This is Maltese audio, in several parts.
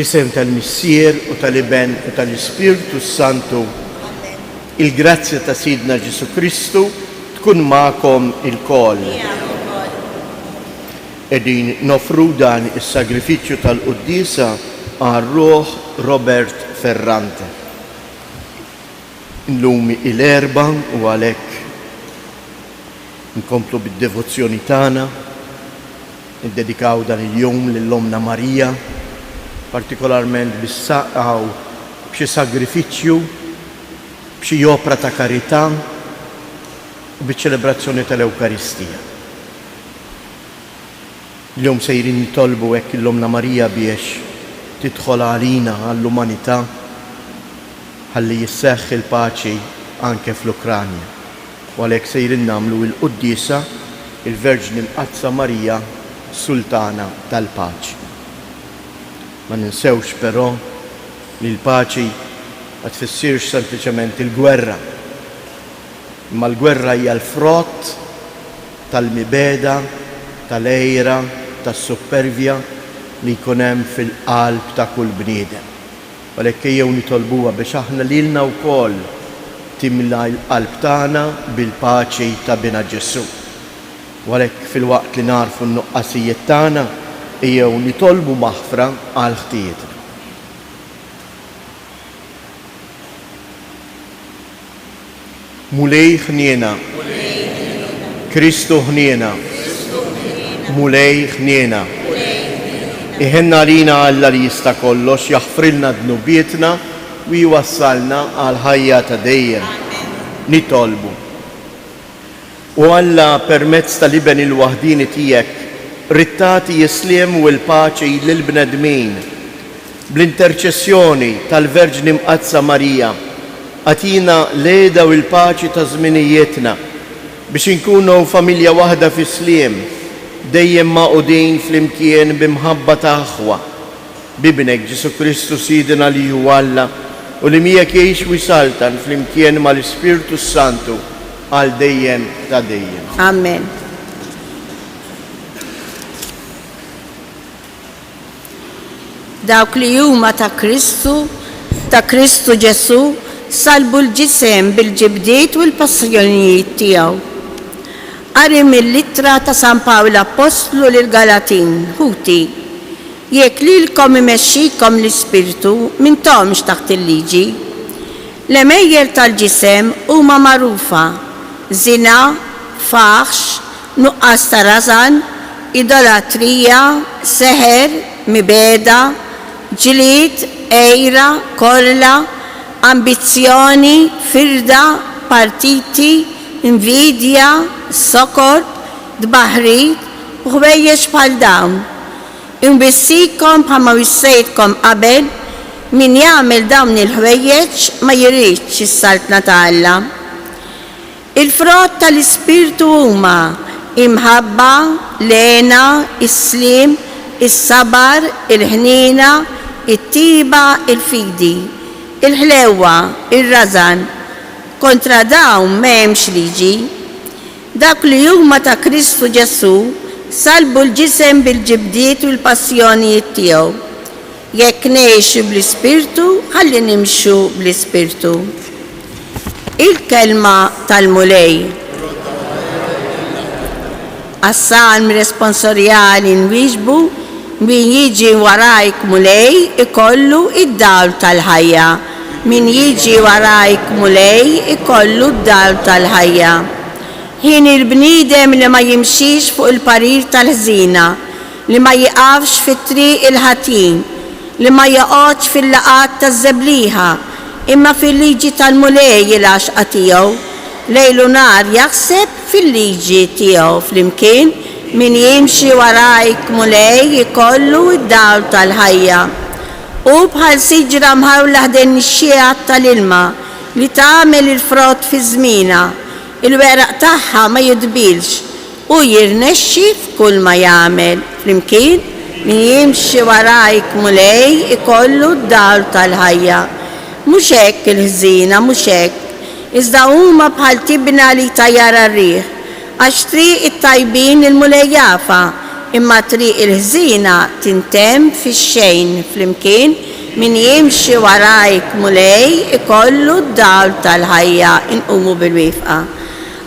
Fl-isem tal-Missier u tal-Iben u tal-Ispirtu Santu, il-grazzja ta' Sidna Ġesu Kristu tkun ma'kom il-koll. Edin nofru dan is-sagrifiċċju tal-Quddisa għar-Ruħ Robert Ferrante. Illum il-erba u għalhekk nkomplu bid-devozzjoni tagħna, niddedikaw dan il-jum lill-Omna Marija, partikolarment bis-saqgħu b'xi sagrifiċċju, b'xi opra ta' karità u biċ-ċelebrazzjoni tal-Ewkaristija. L-jum sejrin nitolbu hekk l-Omna Marija biex tidħol għalina għall-umanità ħalli jisseħħ il-paċi anke fl-Ukranja. U għalhekk sejrin nagħmlu l-Quddisa il-Verġni Mqazza Marija Sultana tal-Paċi. Ma ninsewx però li l-paċi ma tfissirx sempliċement il-gwerra, imma l-gwerra hija l-frott tal-mibeda, tal-ejra, tas-supervja li jkun hemm fil-qalb ta' kull bniedem. Għalhekk ejjew nitolbuha biex aħna lilna wkoll timla l-qalb tagħna bil-paċi ta' bina Ġesu. U għalhekk fil-waqt li narfu n-nuqqasijiet tagħna ejjew nitolbu maħfra għal ħtietna. Mulej ħniena, Kristu ħniena, mulej ħniena. Iħenna lina Alla li jista' kollox jaħfrilna dnubietna u jwassalna għal ħajja ta' dejjem. Nitolbu. U Alla permezz tal-Iben il-waħdini tiegħek rittati jisliem u l-paċi lill-bnedmin bl-interċessjoni tal-Verġni Mqazza Marija għatina l-għeda u l-paċi ta' żminijietna biex inkunu familja waħda fis-sliem dejjem maqudin flimkien bimħabba ta' aħwa bibnek Ġesu Kristu Sidina li hu Alla u li miegħek jgħix u jsaltan flimkien mal-Ispirtu Santu għal dejjem ta' dejjem. Amen. Dawk li huma ta' Kristu Ġesu salbu l-ġisem bil-ġibdiet u l-passjonijiet tiegħu. Qari mill-littra ta' San Pawla Apostlu lil Galatin, ħuti, jekk lilkom imexxikom l-Ispirtu m'intomx taħt il-liġi. L-emejjel tal-ġisem huma magħrufa: żina, faħx, nuqqas ta' rażan, idolatrija, seħer, mibeda, ġlied, ejra, kolla, ambizzjoni, firda, partiti, invidja, sokor, dbaħrit u ħwejjeġ bħal dawn. Inbissikom bħalma wissejtkom qabel min jagħmel dawn il-ħwejjeġ ma jridx is-saltna ta' Alla. Il-frott tal-Ispirtu huma imħabba, lena, is-sliem, is-sabar, il-ħnina, it-tiba, il-fidi, il-ħlewa, ir-rażan. Kontra dawn m'hemmx liġi. Dak li huma ta' Kristu Ġesu salbu l-ġisem bil-ġibdiet u l-passjonijiet tiegħu. Jekk ngħixu bl-Ispirtu, ħalli nimxu bl-Ispirtu. Il-kelma tal-mulej. Għas-salm responsorjali nwieġbu min jiġi warajk mulej ikollu id-dawl tal-ħajja. Min jiġi warajk mulej ikollu d-dawl tal-ħajja. Ħin il-bniedem li ma jimxix fuq il-parir tal-ħżina, li ma jiqafx fit-triq il-ħatin, li ma joqgħodx fil-laqat taż-żebliħa, imma fil-liġi tal-mulej il-għaxqa tiegħu. Lejlu nar jaħseb fil-liġi tiegħu flimkien min jimxi warajk mulej ikollu id-dawl tal-ħajja. U bħal siġra mħawla ħdejn ix-xieqat tal-ilma li tagħmel il-frott fi żmienha, il-weraq tagħha ma jidbilx u jirnexxi f'kull ma jagħmel. Flimkien min jimxi warajk mulej ikollu d-dawl tal-ħajja. Mhux hekk il-ħżiena, mhux hekk. Iżda huma bħal tibna li tajjara r-riħ, għax triq it-tajbin il-mulej jafa, imma triq il-ħżina tintemm fix-xejn flimkien min jimxi warajk mulej ikollu d-dawl tal-ħajja. Inqumu bil-wifqa.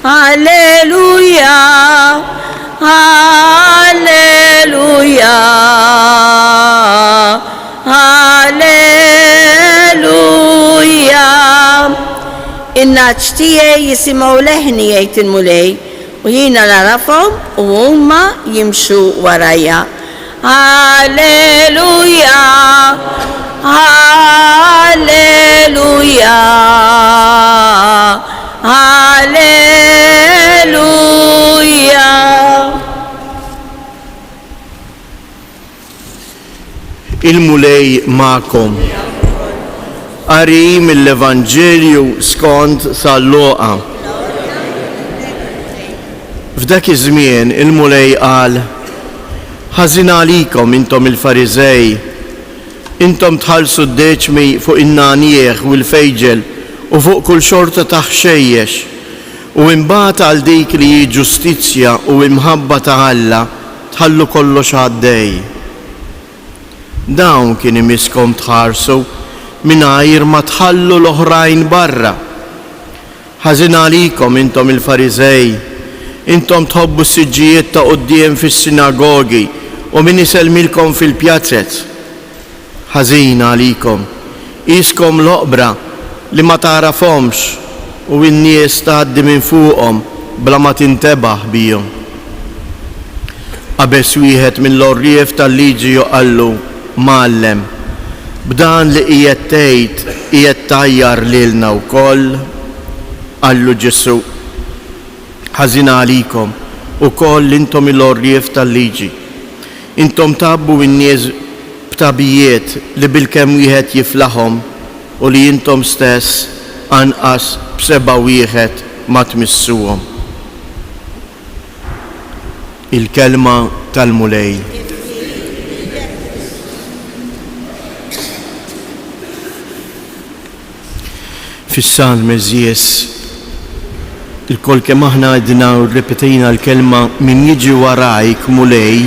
Alleluja, alleluja, alleluja. In-naċ tiegħi jisimgħu leħni jgħid il-mulej u jiena narafhom u huma jimxu warajja. Alleluja, alleluja, alleluja. Il-mulej ma'kom. Qari mill-Evanġelju skont San Luqa. F'dak iż-żmien il-mulej qal: ħażin għalikom intom il-Fariżej, intom tħallsu d-deċmi fuq in-nanieħ u l-fejġel u fuq kull xorta ta' ħxejjex u imbagħad għal dik li hi ġustizzja u imħabba ta' Alla tħallu kollox għaddej. Dawn kien imiskom tħarsu mingħajr ma tħallu l-oħrajn barra. Ħażin għalikom intom il-Fariżej, intom tħobbu s-siġġijiet ta' quddiem fis-sinagogi u min iselmilkom fil-pjazzett. Ħażin għalikom, iskom l-oqbra li ma tarafhomx u n-nies tgħaddi minn fuqhom bla ma tintebaħ bihom. Qabes wieħed mill-orrief tal-liġi joqallu: Mallem, b'dan li qiegħed tgħid qiegħed tajjar lilna wkoll. Qallu Ġesu: ħażin għalikom ukoll intom il-orrief tal-liġi. Intom tabbu n-nies b'tabijiet li bil-kemm wieħed jiflahom u li intom stess anqas b'seba' wieħed ma tmissuhom. Il-kelma tal-mulej. Fis-Salm eżies il-kol kemm aħna għedna u rrepetejna l-kelma min jiġi warajk mulej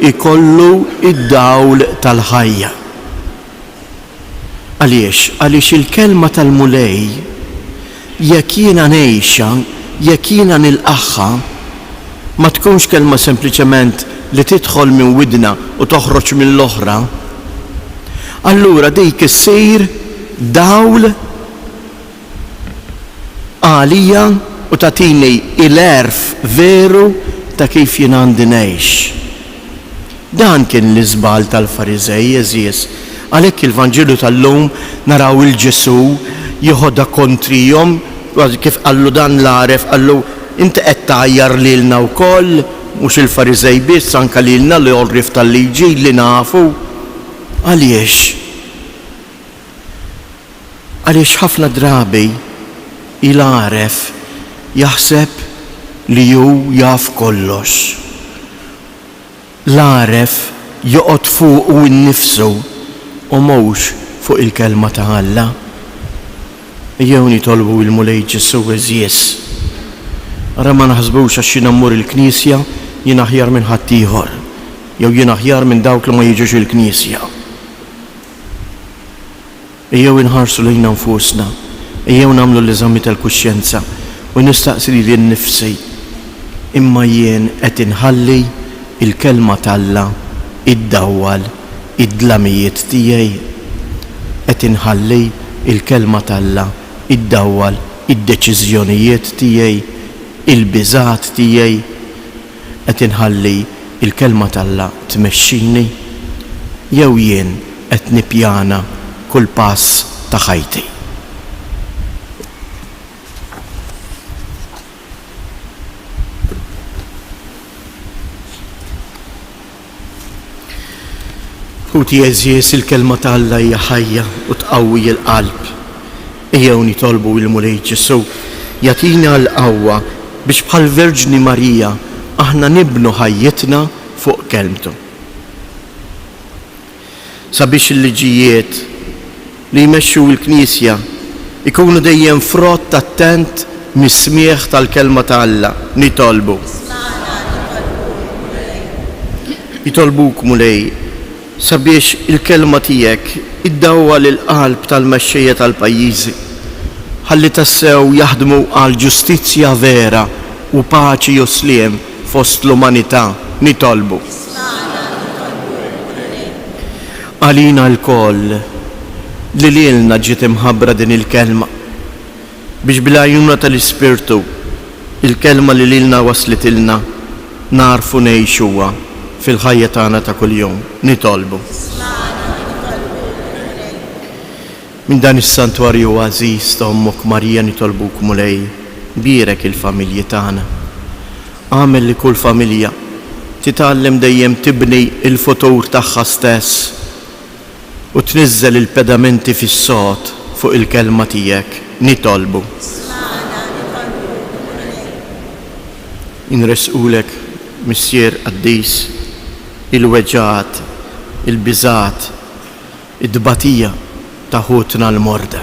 ikollu id-dawl tal-ħajja. Għaliex? Għaliex il-kelma tal-mulej jekk jiena ngħixha, jekk jiena nilqaħħa, ma tkunx kelma sempliċement li tidħol minn widna u toħroġ mill-oħra. Allura dik issir dawl għalija u tatini il-erf veru ta' kif jien għandi ngħix. Dan kien l-iżbal tal-Fariżej eżies. Għalhekk il-Vanġelu tal-lum naraw il-Ġesu jieħodha kontrihom, kif qallu dan l-għaref, qallu inti qed tgħajjar lilna wkoll, mhux il-Fariżej biss, anke lilna li orrif tal-liġi li nafu. Għaliex? Għaliex ħafna drabi il-għaref jaħseb li ju jaf kollox. L-għaref joqgħod fuq u nnifsu u mhux fuq il-kelma ta' Alla. Jew nitolbu il-mulej Ġesu eżies. Ara ma naħsbux għax jien mmur il-Knisja jien aħjar minn ħadd ieħor, jew jien aħjar minn dawk li ma jiġux il-Knisja. Ejjew inħarsu lejna nfusna, ejjew nagħmlu l-eżami tal-kuxjenza u nistaqsi li nnifsi imma jien qed inħalli il-kelma t'Alla iddawwal id-dlamijiet tiegħi. Qed inħalli il-kelma t'Alla iddawwal id-deċiżjonijiet tiegħi, il-biżgħat tiegħi. Qed inħalli il-kelma t'Alla tmexxini jew jien qed nippjana kull pass ta' ħajti. Kuti eżies il-kelma ta' Alla hija ħajja u tqawwi l-qalb. Ejjew nitolbu il-mulej Ġesu jagħtina l-qawwa biex bħal Verġni Marija aħna nibnu ħajjitna fuq kelmtu. Sabiex il-liġijiet li jmexxu l-Knisja ikunu dejjem frott attent mis-smieħ tal-kelma ta' Alla nitolbu. jitolbuk mulej sabiex il-kelma tiegħek iddawwa lill-qalb tal-mexxejja tal-pajjiżi ħalli tassew jaħdmu għal ġustizzja vera u paċi u sliem fost l-umanità nitolbu. Għalina l-koll li lilna ġiet imħabbra din il-kelma biex bil-għajnuna tal-Ispirtu il-kelma li lilna waslitilna narfu ngħixuha fil-ħajja tagħna ta' kuljum nitolbu. Min dan is-santwarju għażiż ta' Ommok Marija nitolbuk mulej birek il-familji tagħna. Għamel li kull familja titgħallem dejjem tibni il-futur tagħha stess u tniżżel il-pedamenti fis-sod fuq il-kelma tiegħek nitolbu. Inresqulek Missier Qaddis il-weġġat, il-biżat, id-dbatija ta' ħutna l-morda.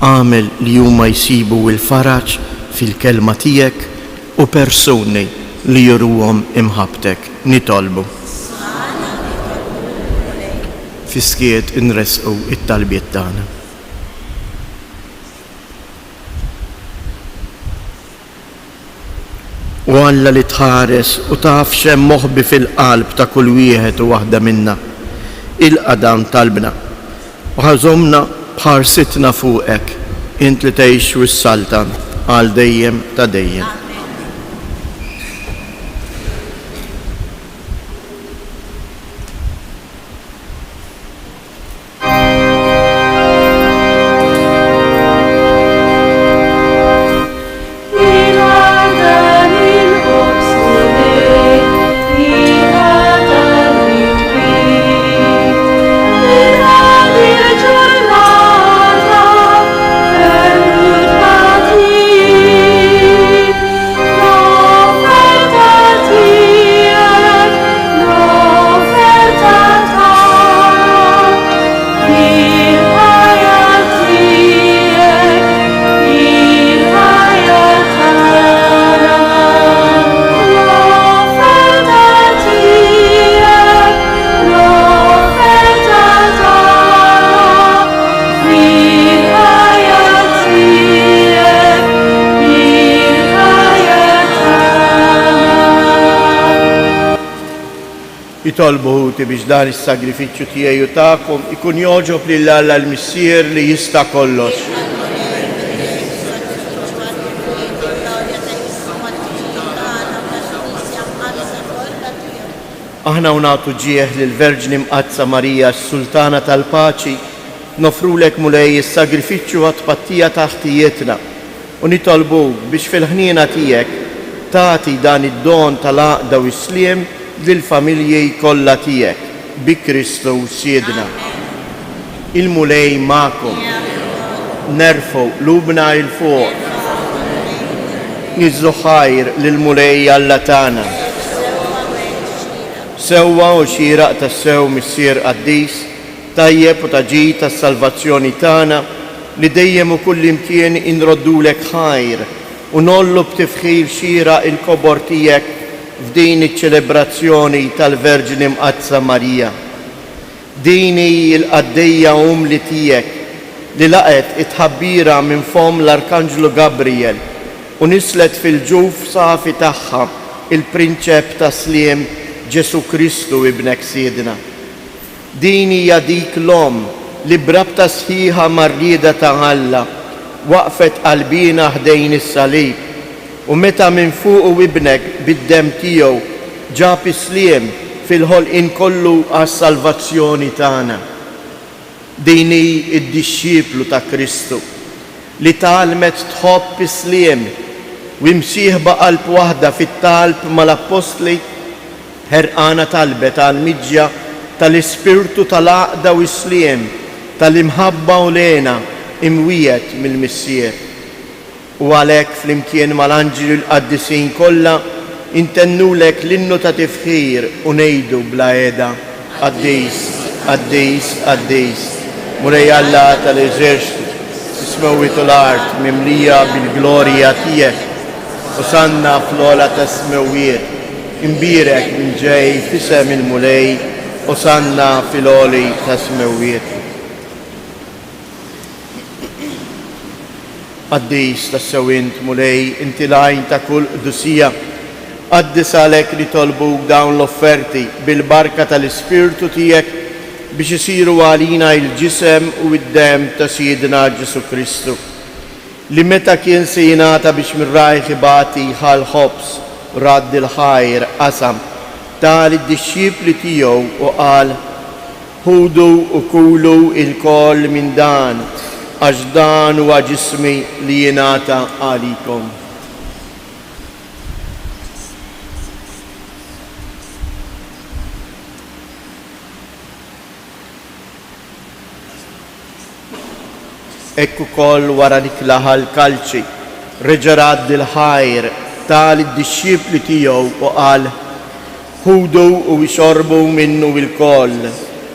Għamel li huma jsibu il-faraġ fil-kelma tiegħek u persuni li juruhom imħabtek nitolbu. Fiskiet inresqu it-talbiet tagħna. U Alla li tħares u taf xemm moħbi fil-qalb ta' kull wieħed u waħda minna il-qadam talbna u ħażomna bħarsitna fuqek int li tgħix wis-saltan għal dejjem ta' dejjem. Jitolbu ħuti biex dan is-sagrifiċċju tiegħi u tagħkom ikun joġob lil Alla l-Missier li jista' kollox. Aħna nagħtu ġieħ lill-Verġni Mqazza Marija s-Sultana tal-Paċi nofrulek mulej is-sagrifiċċju għat-tpattija ta' ħtijietna u nitolbuk biex fil-ħniena tiegħek tagħti dan id-don tal-għaqda u s-sliem lill-familji kollha tiegħek bi Kristu Siedna. Il-mulej magħkom nerfgħu lubna il fuq niżlu ħajr lill-mulej Alla tagħna. Sewwa u xieraq tas-sew Missier Qaddis tajjeb u taġid tas-salvazzjoni tagħna li dejjem u kull imkien inroddulek ħajr u nollu b'tifħir xieraq il-kobor tiegħek f'din iċ-ċelebrazzjoni tal-Verġni Mqazza Marija. Dini l-qaddejja umli tiegħek li laqet it-ħabbira minn fom l-Arkanġlu Gabriel u nislet fil-ġuf safi tagħha il-prinċep ta' sliem Ġesu Kristu ibnek Siedna. Dini hija dik l-om li brabta sħiħa mar-rieda ta' Alla waqfet qalbina ħdejn is-salib u meta minn fuq u ibnek bid-dem tiegħu ġab is-sliem fil-ħolqien kollu għas-salvazzjoni tagħna. Din hi d-dixxiplu ta' Kristu li talmet tħobb is-sliem u msieħba qalb waħda fit-talb mal-Apostli ħerqana talbet għall-miġja tal-Ispirtu tal-għaqda u s-sliem tal-imħabba u lena imwiet mill-Missier. U għalhekk flimkien mal-anġeli l-qaddisin kollha intennulek l-innu ta' tifħir u ngħidu bla qiegħda Qaddis, Qaddis, Qaddis, mulej Alla tal-eżerċitu, tismewwitu l-art mimlija bil-glorja tiegħek u sanna fl-ogħla ta' smewwiet imbirek minn ġej fisem il-mulej Osanna fil-oli ta' smewiet. Qaddis ta' sewint mulej inti lajn ta' kull qdusija qaddis għalek li tolbuk dawn l-offerti bil-barka tal-Ispirtu tiegħek biex isiru għalina il-ġisem u id-dem ta' Siedna Ġesu Kristu li meta kien se jingħata biex mir-rajħ ibati ħal-ħobs radd il-ħajr qasam tal id-disċipli tiegħu u qal ħudu u kulu il-koll minn dan għax dan huwa ġismi li jingħata għalikom. Ekku koll wara dik l-aħal kalċi reġa' radd il-ħajr tal id-disċipli tiegħu u qal ħudu u jxorbu minnu il-koll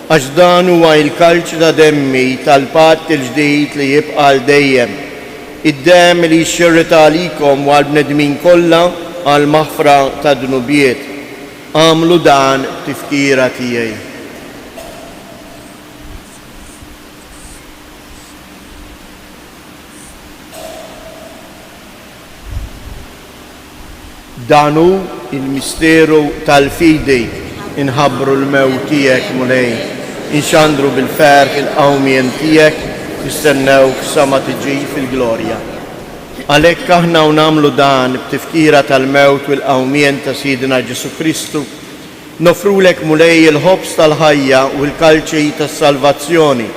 għax dan huwa il-kalċ ta' demmi tal-patt il-ġdid li jibqa' dejjem. Id-dem li jxirrita għalikom u għall-bnedmin kollha għal maħfra ta' dnubiet. Għamlu dan tifkira tiegħi. Danu il-misteru tal-fidi inħabbru l-mewt tiegħek mulej. Inxandru bil-ferħ il-qawmien tiegħek nistennewk sa ma tiġi fil-glorja. Għalhekk aħna nagħmlu dan b'tifkira tal-mewt u l-qawmien ta' Siedna Ġesu Kristu, nofrulek mulej il-ħobs tal-ħajja u l-kalċi tas-salvazzjoni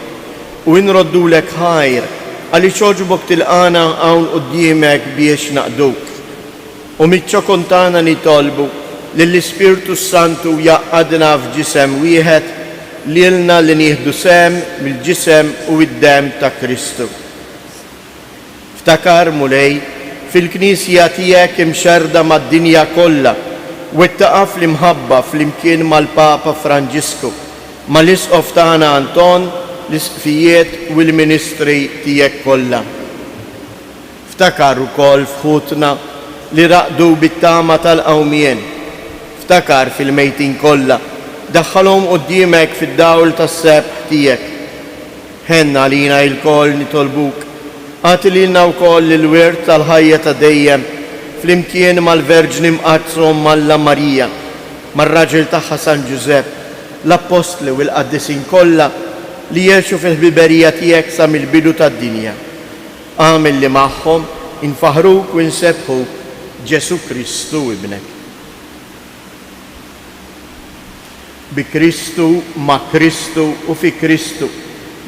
u nroddulek ħajr għaliex oġbok tilqana hawn quddiemek biex naqduk. U miċċa kontana nitolbu lill-Ispirtu Santu jaqqadna f'ġisem wieħed lilna li nieħdu sem mill-ġisem u id-dem ta' Kristu. Ftakar mulej fil-Knisja tiegħek imxerda mad-dinja kollha u ttaqaf l-imħabba flimkien mal-Papa Franġisku, mal-Isqof tagħna Anton, l-isqfijiet u l-ministri tiegħek kollha. Ftakar ukoll fħutna li raqdu bit-tama tal-qawmien. Ftakar fil-mejtin kollha daħħalhom quddiemek fid-dawl tas-sebħ tiegħek. Ħenna lina l-koll nitolbuk għati lilna wkoll il-wirt tal-ħajja ta' dejjem flimkien mal-Verġni mqazzhom Malla Marija, mar-raġel tagħha San Ġusepp, l-Apostli u l-Qaddisin kollha li jgħixu fil-ħbiberija tiegħek sa mill-bidu tad-dinja. Għamel li magħhom infaħruk u nsebħuk Ġesu Kristu ibnek. Bi Kristu, ma' Kristu u fi Kristu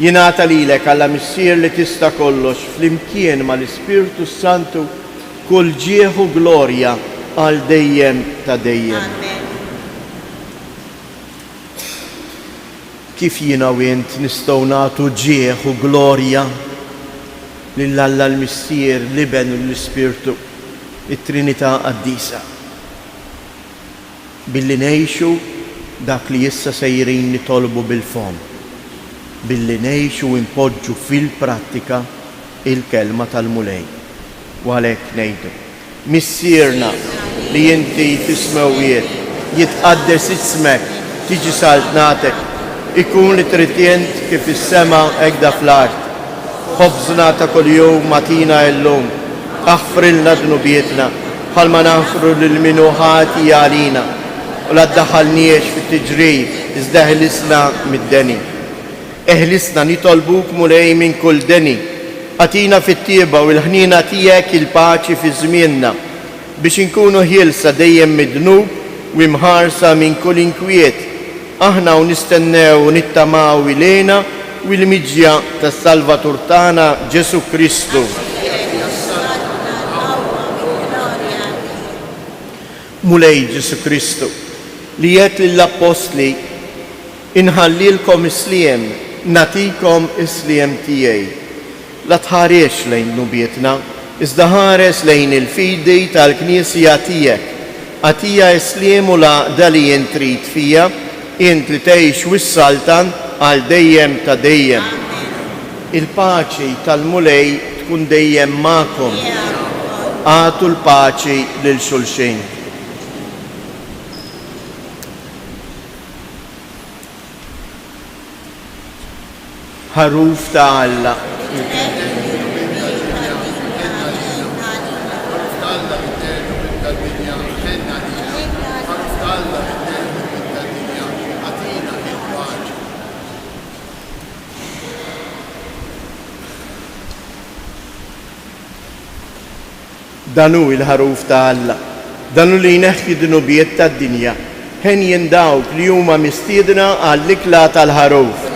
jingħata lilek għalla missier li tista' kollox flimkien mal-Ispirtu Santu kull ġieħ u glorja għal dejjem ta' dejjem. Kif jiena u int nistgħu nagħtu ġieħ u glorja lill-Alla l-Missier l-Iben u l-Ispirtu it-Trinità qaddisa billi ngħixu dak li issa sejrin nitolbu bil-fom, billi ngħixu impoġġu fil-prattika il-kelma tal-mulej. U għalhekk ngħidu, missierna li inti fis-smewiet jitqaddes ismek, tiġi saltnatek, ikun li tritjent kif is-sema hekk fl-art. Ħobżna ta' kuljum matina llum, aħfrilna dnubietna bħalma naħfru lil min hu ħati għalina. U la ddaħħalniex fit-tiġrib, iżda eħlisna mid-deni. Eħlisna nitolbuk mulej minn kull deni. Għatina fit-tieba u l-ħnina tiegħek il-paċi fi żmienna biex inkunu ħielsa dejjem midnub u imħarsa minn kull inkwiet. Aħna u nistennew u nittamaw ilejna u l-miġja tas-Salvatur tagħna Ġesu Kristu. Mulej Ġesu Kristu li jgħid lill-Apostli inħallilkom isliem, natikom isliem tiegħi. La tħarex lejn nubietna, iżda ħares lejn il-fidi tal-Knisja tiegħek. Għatija isliem u laqda li jien trid fija, int li tgħix wis-saltan għal dejjem ta' dejjem. Il-paċi tal-mulej tkun dejjem magħkom. Għatu l-paċi lil xulxin. ħaruf ta' Alla. Danu il-ħaruf ta' Alla, danu li jneħħi d-nubijiet tad-dinja, ħen jindawk li huma mistiedna għall-ikla tal-ħaruf.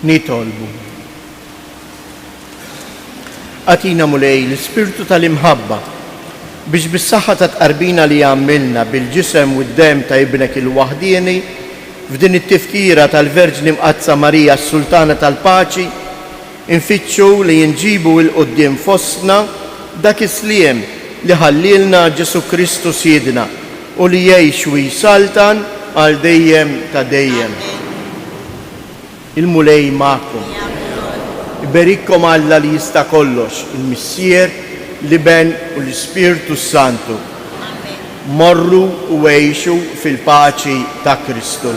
Nitolbu. Atina mulej l-Spiritu tal-imħabba biex bis-saħħa ta' tqarbina li għamilna bil-ġisem u d-dem ta' ibnek il-waħdieni f'din it-tifkira tal-Verġni Mqazza Marija s-Sultana tal-Paċi infittxu li jinġibu il-qudiem fostna dak isliem li ħallilna Ġesu Kristu Siedna u li jgħix u jisaltan għal dejjem ta' dejjem. Il-mulej ma'kom. Iberikkom Alla li jista' kollox, il-Missier, l-Iben u l-Ispirtu Santu. Morru u għejxu fil-paċi ta' Kristu.